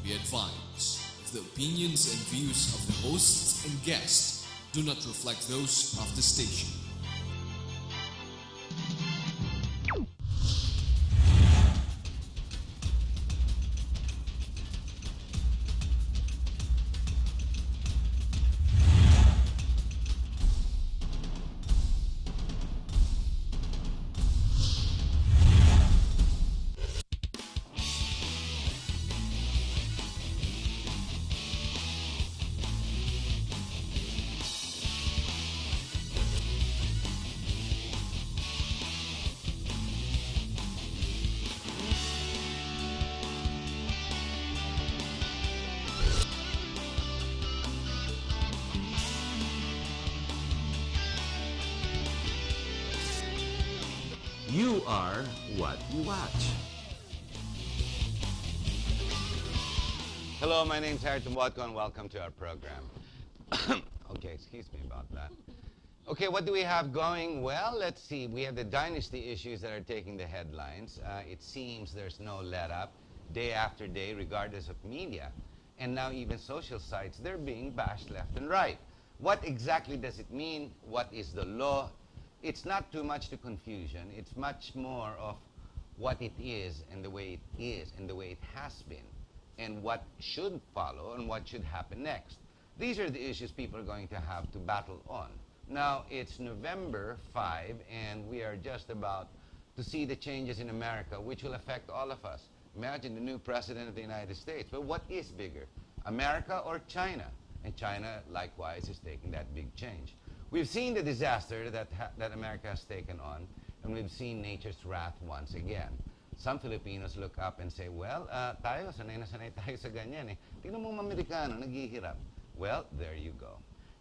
Be advised, the opinions and views of the hosts and guests do not reflect those of the station. You are what you watch. Hello, my name's Harry Tumbotco and welcome to our program. Okay, excuse me about that. Okay, what do we have going? Well, let's see. We have the dynasty issues that are taking the headlines. It seems there's no let-up day after day, regardless of media. And now even social sites, they're being bashed left and right. What exactly does it mean? What is the law? It's not too much to confusion. It's much more of what it is and the way it is and the way it has been and what should follow and what should happen next. These are the issues people are going to have to battle on. Now, it's November 5 and we are just about to see the changes in America which will affect all of us. Imagine the new president of the United States. But what is bigger, America or China? And China, likewise, is taking that big change. We've seen the disaster that America has taken on, and we've seen nature's wrath once again. Some Filipinos look up and say, well, tayo, sanay na sanay tayo sa ganyan eh. Tingnan mo mga Amerikano, naghihirap. Well, there you go.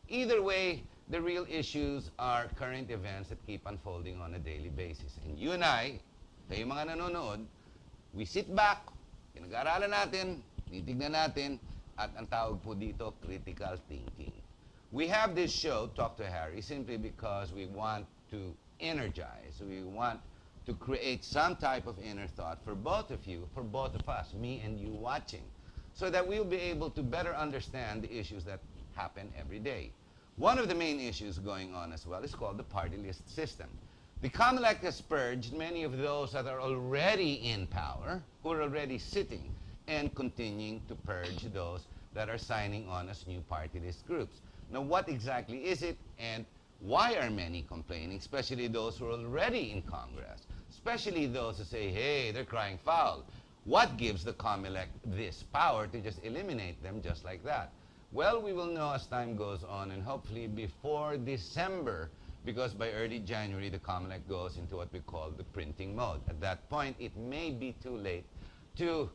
Either way, the real issues are current events that keep unfolding on a daily basis. And you and I, kayo mga nanonood, we sit back, pinag-aaralan natin, titignan natin, at ang tawag po dito, critical thinking. We have this show, Talk to Harry, simply because we want to energize. We want to create some type of inner thought for both of you, for both of us, me and you watching, so that we'll be able to better understand the issues that happen every day. One of the main issues going on as well is called the party list system. The COMELEC has purged many of those that are already in power, who are already sitting, and continuing to purge those that are signing on as new party list groups. Now, what exactly is it, and why are many complaining, especially those who are already in Congress, especially those who say, hey, they're crying foul? What gives the COMELEC this power to just eliminate them just like that? Well, we will know as time goes on, and hopefully before December, because by early January, the COMELEC goes into what we call the printing mode. At that point, it may be too late to,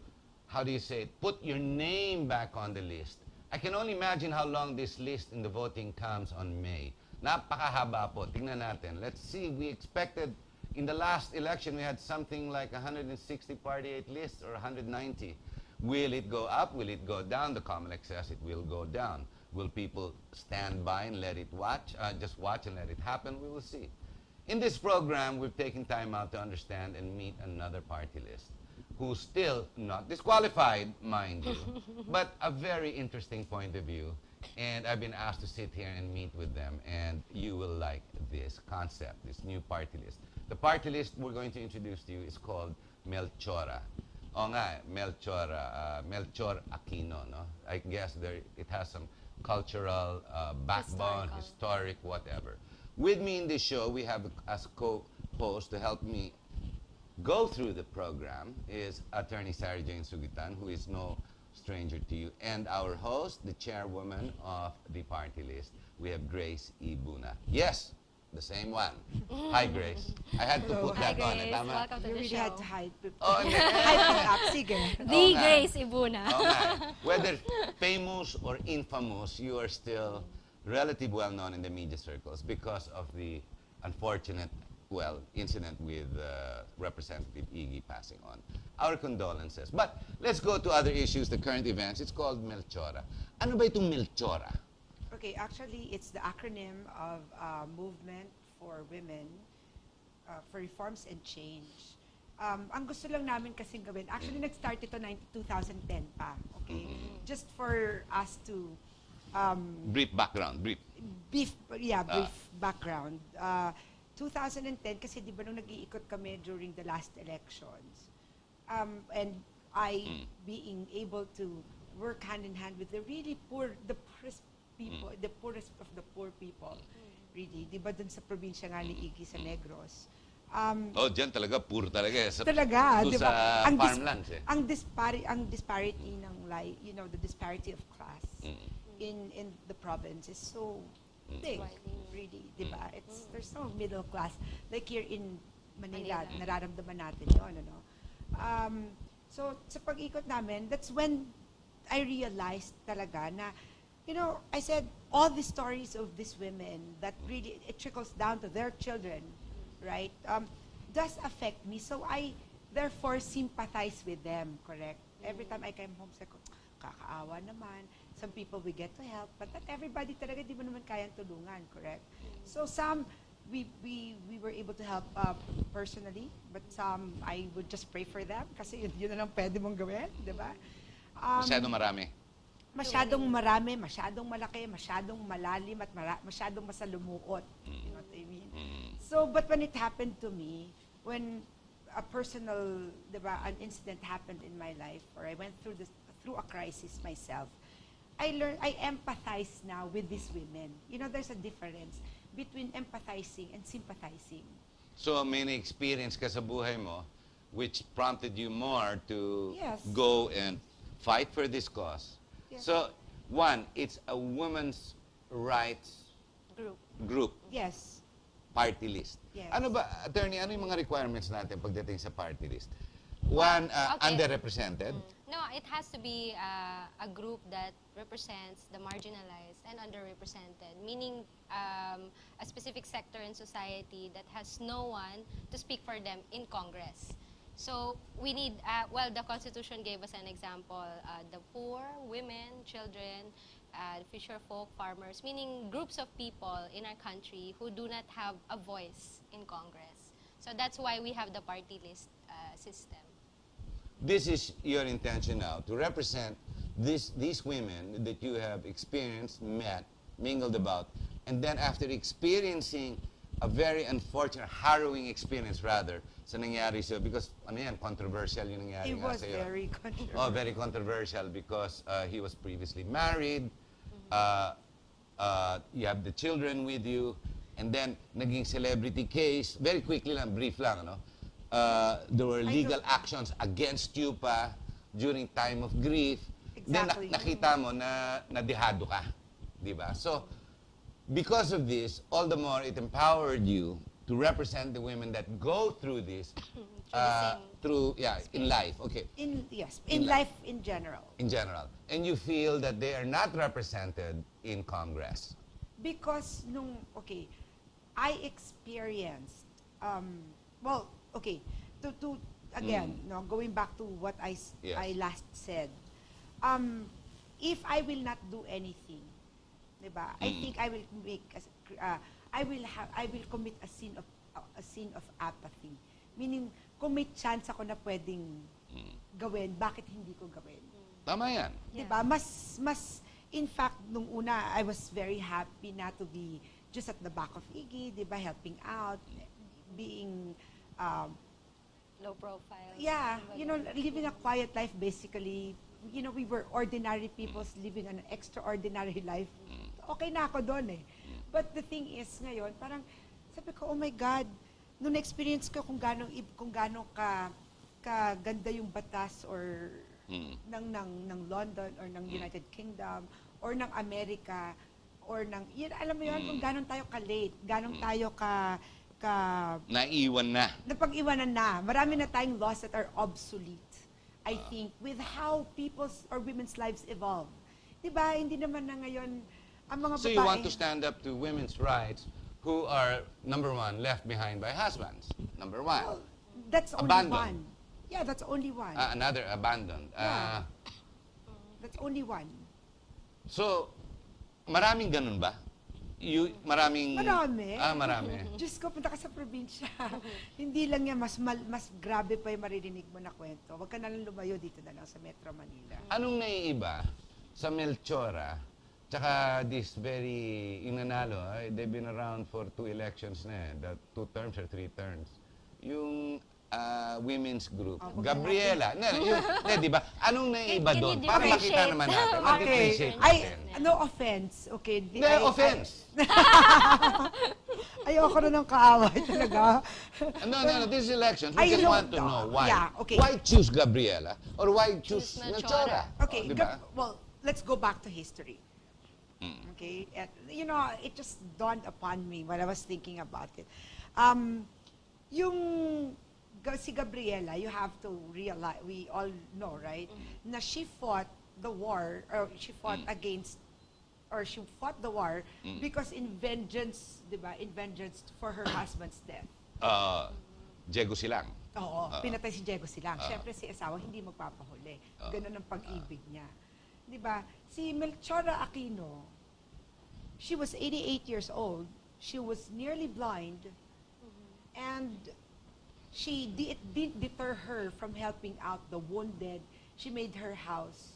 how do you say it, put your name back on the list. I can only imagine how long this list in the voting comes on May. Napakahaba po. Tingnan natin. Let's see. We expected in the last election we had something like 160 party 8 lists or 190. Will it go up? Will it go down? The COMELEC says it will go down. Will people stand by and let it watch? Just watch and let it happen? We will see. In this program, we've taken time out to understand and meet another party list, who's still not disqualified, mind you, but a very interesting point of view. And I've been asked to sit here and meet with them, and you will like this concept, this new party list. The party list we're going to introduce to you is called Melchora. O nga, Melchora, Melchor Aquino, no? I guess it has some cultural backbone, historic, whatever. With me in this show, we have as co-host to help me go through the program is Attorney Sarah Jane Sugitan, who is no stranger to you, and our host, the chairwoman of the party list. We have Grace Ibuna. Yes, the same one. Hi, Grace. I had to put that on. Tama? Welcome to You the really show. had to hide. Oh, Hype it up. Sige. The Grace Ibuna. Whether famous or infamous, you are still relatively well known in the media circles because of the unfortunate, well, incident with Representative Iggy passing on. Our condolences. But let's go to other issues, the current events. It's called Melchora. Ano ba itong Melchora? Okay, actually, it's the acronym of Movement for Women for Reforms and Change. Ang gusto lang namin kasing gawin, actually nag-start ito 2010 pa, okay? Just for us to Brief background, brief. brief background. 2010 kasi di ba nung nag-iikot kami during the last elections, and I being able to work hand in hand with the really poor, the poorest people, the poorest of the poor people, really. Di ba dun sa probinsya nga ni Iggy sa Negros? Diyan talaga, puro talaga eh. Talaga, doon di ba? sa farmlands eh. Ang disparity ng the disparity of class in the province is so big, really, di ba? There's no middle class. Like here in Manila, nararamdaman natin yun, ano? So, sa pag-ikot namin, that's when I realized talaga na, I said, all the stories of these women that really, it trickles down to their children, right, does affect me. So I therefore sympathize with them, correct? Every time I came home, sabi ko, kakaawa naman. Some people we get to help, but not everybody talaga, di mo naman kayang tulungan, correct? So some, we were able to help personally, but some, I would just pray for them, kasi yun na lang pwede mong gawin, di ba? Masyado marami. Masyadong marami, masyadong malaki, masyadong malalim, at masyadong masalumuot. You know what I mean? So, but when it happened to me, when a personal, diba, an incident happened in my life, or I went through a crisis myself, I empathize now with these women. There's a difference between empathizing and sympathizing. So, may na-experience ka sa buhay mo which prompted you more to Yes. go and fight for this cause. Yes. So, one, it's a women's rights group. Yes. Party list. Yes. Ano ba, attorney, ano yung mga requirements natin pagdating sa party list? One, Okay. underrepresented. No, it has to be a group that represents the marginalized and underrepresented, meaning a specific sector in society that has no one to speak for them in Congress. So we need, the Constitution gave us an example, the poor, women, children, fisher folk, farmers, meaning groups of people in our country who do not have a voice in Congress. So that's why we have the party list system. This is your intention now, to represent these women that you have experienced, met, mingled about, and then after experiencing a very unfortunate, harrowing experience rather, sa nangyari sa'yo, because controversial yung nangyari It nga was sa'yo. very controversial. Oh, very controversial because he was previously married, you have the children with you, and then naging celebrity case, very quickly lang, brief lang, ano? There were legal actions against you pa during time of grief. Exactly. Then nakita mo na nadehado ka, di ba? So, because of this, all the more it empowered you to represent the women that go through this, in life, okay. In In life in general. In general. And you feel that they are not represented in Congress. Because I experienced, again, going back to what I last said, if I will not do anything, diba? I think I will I will commit a sin of apathy. Meaning, kung may chance ako na pwedeng gawin, bakit hindi ko gawin? Tama yan. Diba? Mas, in fact, nung una, I was very happy na to be just at the back of Iggy, diba? Helping out, being, Low profile. yeah, living a quiet life basically. We were ordinary people living an extraordinary life. Okay na ako doon eh. But the thing is, ngayon, parang sabi ko, oh my God, nung na-experience ko kung gaano kaganda yung batas or ng London or ng United Kingdom or ng Amerika or alam mo yun, kung gaano tayo ka-late, gaano tayo Naiwan na. napag-iwanan na. Marami na tayong laws that are obsolete, I think, with how people's or women's lives evolve. Diba? Hindi naman na ngayon, ang mga So babae... you want to stand up to women's rights who are, number one, left behind by husbands. Number one. Well, that's only Abandoned. one. Yeah, that's only one. Another abandoned. Yeah. That's only one. So, maraming ganun ba? Maraming... Marami. Marami. Diyos ko, punta ka sa probinsya. Hindi lang yan, mas grabe pa yung maririnig mo na kwento. Huwag ka na lang lumayo dito na lang sa Metro Manila. Anong naiiba sa Melchora, tsaka this very inanalo, they've been around for 2 elections na eh, 2 terms or 3 terms. Yung women's group, Gabriela, di ba? Anong naiiba Can you doon? Para makita differentiate? naman natin. Okay. Ma-differentiate natin. No offense. Okay. No offense. Ayoko na ng kaaway talaga. No, this elections, I we just know, want to know why. yeah, okay. Why choose Gabriela or why choose Choose Melchora? Okay, Oh, di ba? well, let's go back to history. Okay, and, you know, it just dawned upon me when I was thinking about it. Si Gabriela, you have to realize, we all know, right, na she fought the war, or she fought against, or she fought the war because in vengeance, di ba, in vengeance for her husband's death. Diego Silang. Oo, pinatay si Diego Silang. Siyempre si asawa hindi magpapahuli. Ganun ang pag-ibig niya. 'Di ba? Si Melchora Aquino, she was 88 years old. She was nearly blind. And it didn't deter her from helping out the wounded. She made her house.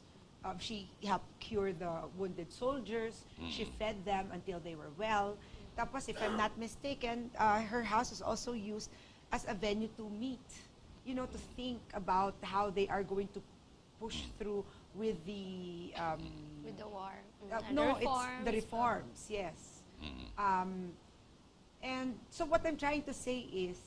She helped cure the wounded soldiers. She fed them until they were well. Tapos, if I'm not mistaken, her house is also used as a venue to meet, you know, to think about how they are going to push through with the With the war. no, it's the reforms, yes. And so what I'm trying to say is,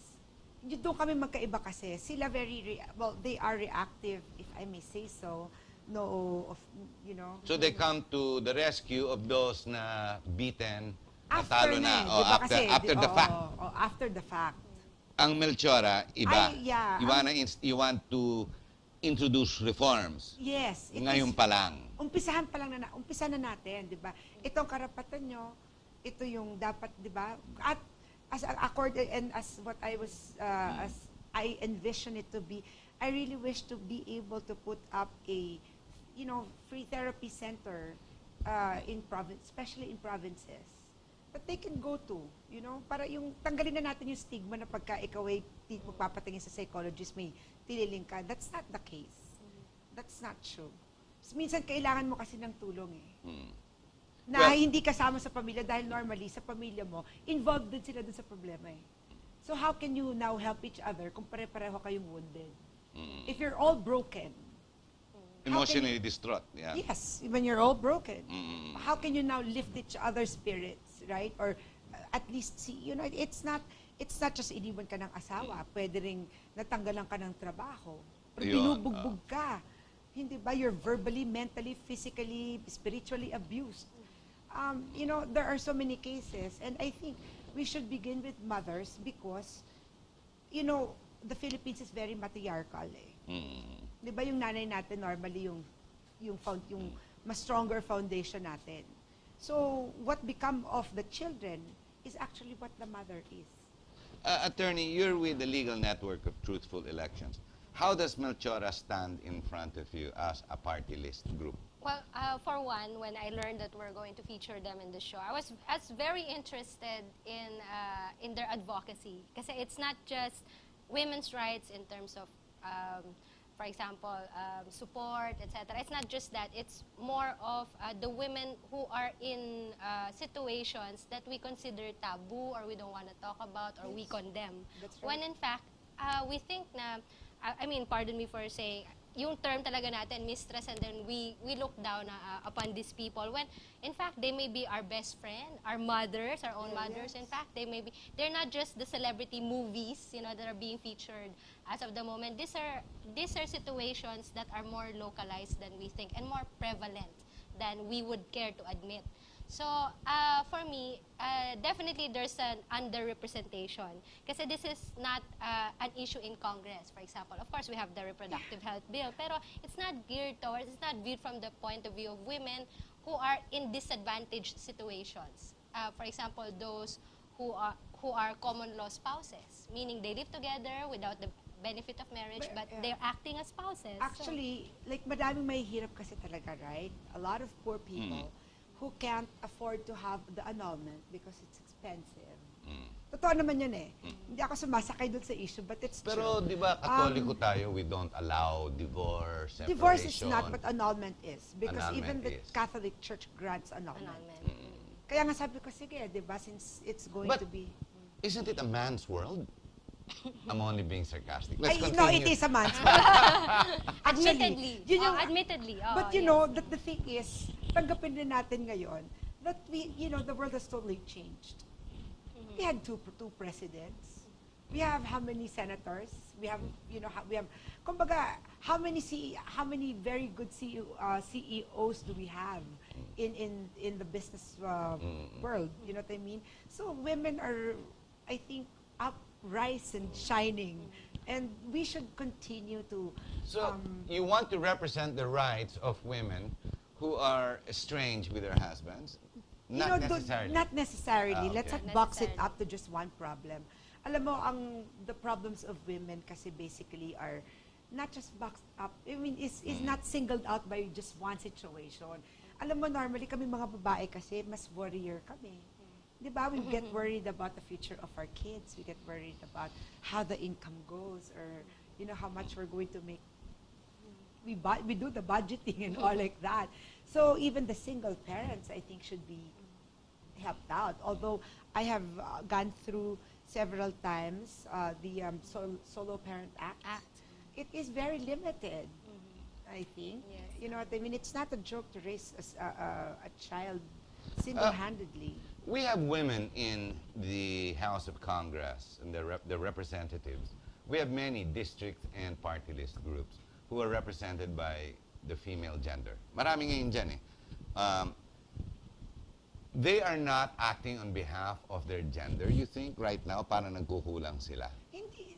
doon kami magkaiba kasi. Sila they are reactive, if I may say so. You know. So they come to the rescue of those na beaten, After natalo na, di ba kasi, after the fact. After the fact. Ang Melchora, iba. Yeah. You want to introduce reforms. Yes. Ngayon pa lang. Umpisa na natin, di ba? Ito ang karapatan nyo, ito yung dapat, di ba? At as what I was, as I envision it to be, I really wish to be able to put up a, you know, free therapy center in province, especially in provinces, that they can go to, you know, para yung tanggalin na natin yung stigma na pagka ikaw ay magpapatingin sa psychologist, may tiniling ka. That's not the case. That's not true. Minsan kailangan mo kasi ng tulong eh. Na hindi kasama sa pamilya dahil normally sa pamilya mo, involved din sila dun sa problema eh. So how can you now help each other kung pare-pareho kayong wounded? If you're all broken. Emotionally distraught. Yeah. Yes, when you're all broken. How can you now lift each other's spirits, right? Or at least see, you know, it's not just iniwan ka ng asawa. Pwede ring natanggalan ka ng trabaho. Or binubugbog ka. Hindi ba? You're verbally, mentally, physically, spiritually abused. You know, there are so many cases. And I think we should begin with mothers because, you know, the Philippines is very matriarchal eh. Di ba yung nanay natin normally yung mas stronger foundation natin. So, what become of the children is actually what the mother is. Attorney, you're with the Legal Network of Truthful Elections. How does Melchora stand in front of you as a party list group? Well, for one, when I learned that we're going to feature them in the show, I was very interested in their advocacy. Kasi it's not just women's rights in terms of, for example, support, etc. It's not just that. It's more of the women who are in situations that we consider taboo or we don't want to talk about or we condemn. That's right. When in fact, we think na, I mean, pardon me for saying, yung term talaga natin, mistress, and then we look down upon these people when, in fact, they may be our best friend, our mothers, our own mothers. In fact, they're not just the celebrity movies, you know, that are being featured as of the moment. These are situations that are more localized than we think and more prevalent than we would care to admit. So, for me, definitely there's an underrepresentation. Kasi this is not an issue in Congress, for example. Of course, we have the reproductive health bill, pero it's not geared towards, it's not viewed from the point of view of women who are in disadvantaged situations. For example, those who are common law spouses, meaning they live together without the benefit of marriage, but they're acting as spouses. Actually, like madaming mahihirap kasi talaga, right? A lot of poor people who can't afford to have the annulment because it's expensive. Totoo naman yun eh. Hindi ako sumasakay dun sa issue, but it's Pero true. di ba Katoliko tayo, we don't allow divorce, separation. Divorce is not, but annulment is. Because even Annulment the is. Catholic Church grants annulment. Annulment. Kaya nga sabi ko, sige, di ba, since it's going But to be... isn't it a man's world? I'm only being sarcastic. Ay, Let's no, continue. it is a man's world. Admittedly. yun yung- Admittedly. But you know, that the thing is, tanggapin din natin ngayon that the world has totally changed. We had two presidents. We have how many senators? We have, kumbaga, how many very good CEOs do we have in the business world? You know what I mean? So women are, I think, rise and shining, and we should continue to. So you want to represent the rights of women who are estranged with their husbands? Not necessarily. Not necessarily. Let's Okay. not box it Necessarily. up to just one problem. Alam mo, the problems of women kasi basically are not just boxed up. I mean, is not singled out by just one situation. Alam mo, normally kami mga babae kasi mas warrior kami. Di ba? We get worried about the future of our kids. We get worried about how the income goes, or how much we're going to make. We do the budgeting and all like that. So even the single parents, I think, should be helped out. Although I have gone through several times the Solo Parent Act. It is very limited, I think. Yes. You know what I mean? It's not a joke to raise a child single-handedly. We have women in the House of Congress and the representatives. We have many district and party list groups who are represented by the female gender. Marami ngayon dyan eh. They are not acting on behalf of their gender, you think, right now? Parang nagkukulang sila. Hindi,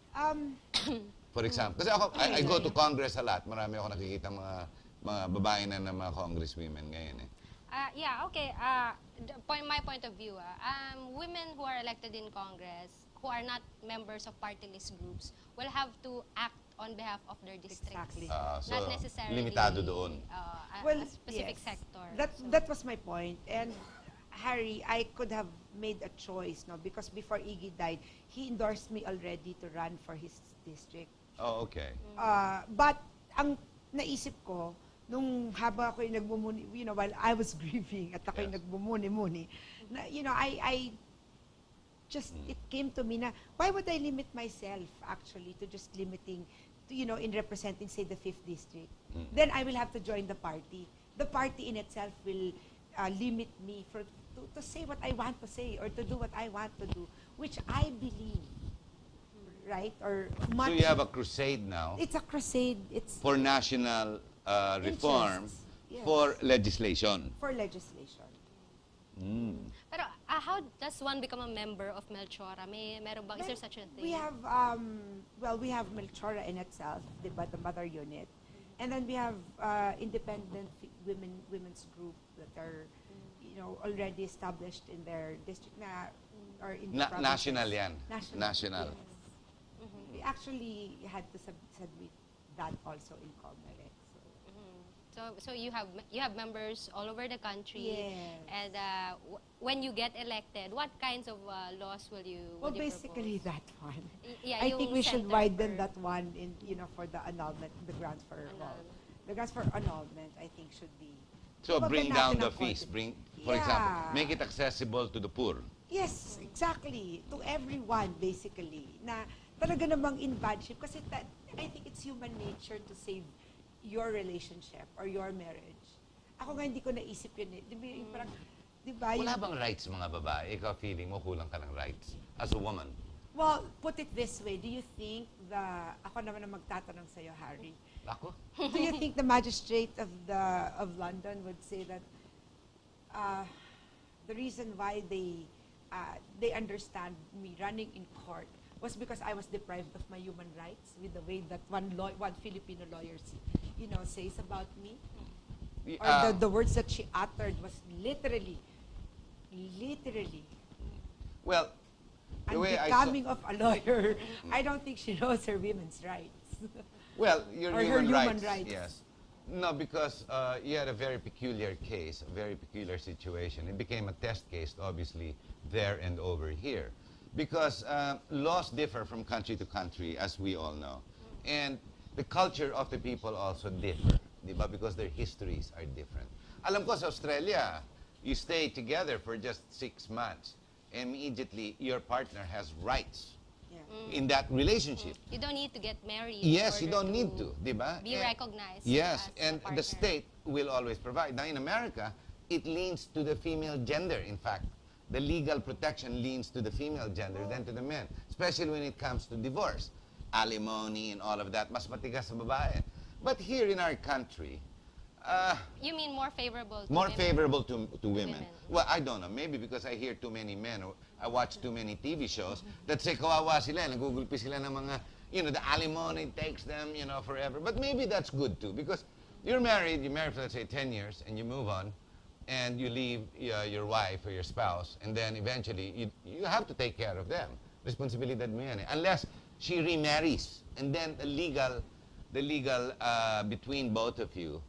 For example, kasi ako, I go to Congress a lot. Marami ako nakikita mga babae na mga congresswomen ngayon eh. Yeah, okay. My point of view, women who are elected in Congress, who are not members of party list groups, will have to act on behalf of their districts. Exactly. So, Not necessarily limitado doon. well, a specific yes. sector. That was my point. And Harry, I could have made a choice, no, because before Iggy died, he endorsed me already to run for his district. Oh, okay. But ang naisip ko, nung habang ako'y nagmumuni, while I was grieving at ako'y Yes. nagmumuni-muni, na, I just, it came to me na, why would I limit myself actually to just limiting, to, in representing, say, the 5th district? Then I will have to join the party. The party in itself will limit me to say what I want to say or to do what I want to do, which I believe, right? Or much. So you have a crusade now It's a crusade. It's for national reform Interests, yes. for legislation. for legislation. Pero how does one become a member of Melchora? Meron bang, is there such a thing? We have, we have Melchora in itself, diba, the mother unit. And then we have independent women's group that are, already established in their district or in the provinces. National yan. National. National. Yes. We actually had to submit that also in Comelec. So you have members all over the country. Yes. And when you get elected, what kinds of laws will you Well, will you basically propose? that one. Yeah, I think yung we should center widen for that one in, for the annulment, the grants for annulment. the grants for annulment. I think should be. So Ibaba bring natin down ang the fees. konti. For example, Yeah. make it accessible to the poor. Yes, exactly. To everyone, basically. Na talaga namang in bad shape. Kasi I think it's human nature to save your relationship or your marriage. Ako nga hindi ko naisip yun eh. Di ba? Wala bang rights mga babae? Ikaw feeling mo kulang ka ng rights as a woman? Well, put it this way. Do you think ako naman ang magtatanong sa'yo, Harry. Ako? Do you think the magistrate of London would say that the reason why they understand me running in court was because I was deprived of my human rights with the way that one Filipino lawyer says about me? Or the words that she uttered was literally, well, the and way I saw, becoming of a lawyer, I don't think she knows her women's rights. well, your or her human human rights, rights. yes. No, because you had a very peculiar case, a very peculiar situation. It became a test case, obviously, there and over here. Because laws differ from country to country, as we all know. And the culture of the people also differ, di ba? Because their histories are different. Alam ko sa Australia, you stay together for just 6 months. Immediately, your partner has rights in that relationship. You don't need to get married. Yes, in you order don't to need to, di ba? be recognized. Yes, as and a the partner. state will always provide. Now, in America, it leans to the female gender, in fact. The legal protection leans to the female gender than to the men, especially when it comes to divorce, alimony, and all of that. Mas matigas sa babae. But here in our country, You mean more favorable to more women? favorable to women. Women. Well, I don't know. Maybe because I hear too many men or I watch too many TV shows that say kawawa sila, nagugulpi sila ng mga, the alimony takes them, forever. But maybe that's good too, because you're married for, let's say, 10 years, and you move on, and you leave your wife or your spouse, and then eventually you have to take care of them. Responsibilidad mo yan eh. Unless she remarries, and then the legal between both of you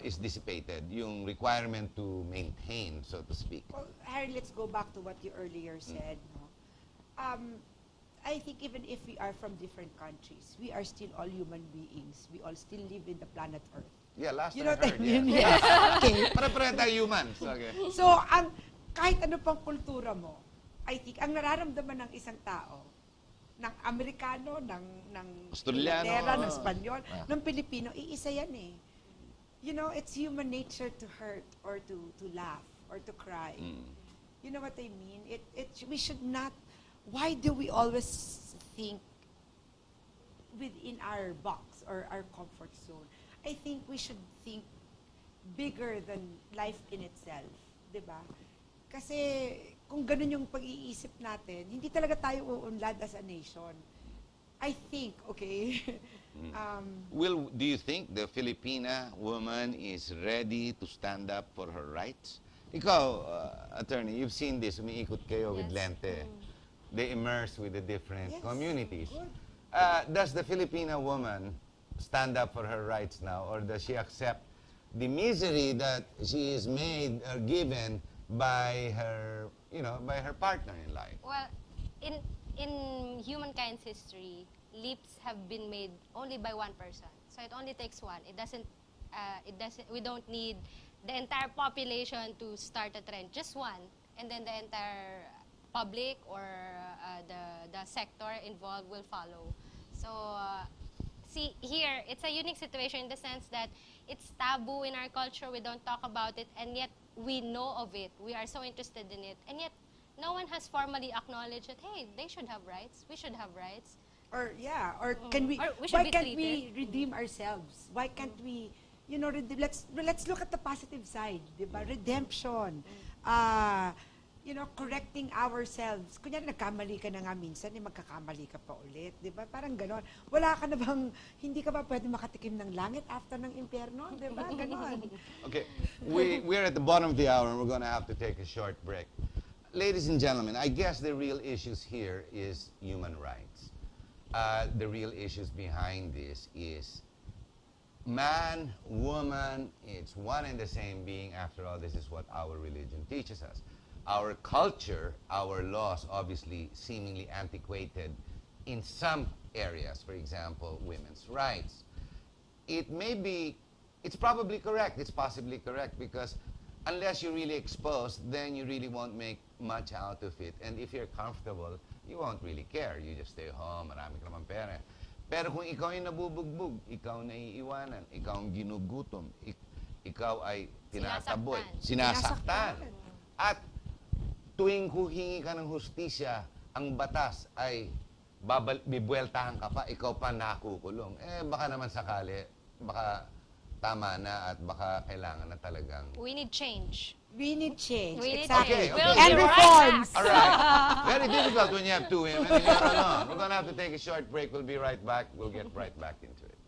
is dissipated, yung requirement to maintain, so to speak. Well, Harry, let's go back to what you earlier said. No? I think even if we are from different countries, we are still all human beings. We all still live in the planet Earth. Yeah, last You I know what I heard, mean? yes. Okay. Pare-pare tayo humans. Okay. So, kahit ano pang kultura mo, I think, ang nararamdaman ng isang tao, ng Amerikano, ng Australiano, Inglaterra, ng Espanyol, Ah. ng Pilipino, iisa yan eh. It's human nature to hurt or to laugh or to cry. You know what I mean? We should not, why do we always think within our box or our comfort zone? I think we should think bigger than life in itself. Diba? Kasi kung ganun yung pag-iisip natin, hindi talaga tayo uunlad as a nation. I think, okay? Do you think the Filipina woman is ready to stand up for her rights? Ikaw, attorney, you've seen this, umiikot kayo with Yes. Lente. They immerse with the different Yes, communities. good. Does the Filipina woman stand up for her rights now, or does she accept the misery that she is made or given by her, by her partner in life? Well, in humankind's history, leaps have been made only by one person. So it only takes one. It doesn't. We don't need the entire population to start a trend. Just one, and then the entire public or the sector involved will follow. So see here, it's a unique situation in the sense that it's taboo in our culture. We don't talk about it, and yet we know of it. We are so interested in it, and yet no one has formally acknowledged that, hey, they should have rights. We should have rights. Or can we? Or we should Why be can't we treated. redeem ourselves? Why can't we? Let's look at the positive side, diba? Redemption. Correcting ourselves. Kunyari nagkamali ka na nga minsan, magkakamali ka pa ulit, diba? Parang ganon. Wala ka na bang, hindi ka ba pwede makatikim ng langit after ng impyerno, diba? Ganon. Okay, we're at the bottom of the hour, and we're going to have to take a short break. Ladies and gentlemen, I guess the real issues here is human rights. The real issues behind this is man, woman, it's one and the same being. After all, this is what our religion teaches us. Our culture, our laws, obviously seemingly antiquated in some areas. For example, women's rights. It's probably correct, it's possibly correct, because unless you're really exposed, then you really won't make much out of it. And if you're comfortable, you won't really care. You just stay home, marami ka naman pera. Pero kung ikaw ay nabubugbog, ikaw na iiwanan, ikaw ang ginugutom, ikaw ay tinataboy, sinasaktan. At tuwing huhingi ka ng hustisya, ang batas ay bibueltahan ka pa, ikaw pa nakukulong. Baka naman sakali, baka tama na at baka kailangan na talagang... We need change. We need change. We need Exactly. change. Okay. We'll And be right reforms. back. All right. Very difficult when you have two women and you're alone. We're going to have to take a short break. We'll be right back. We'll get right back into it.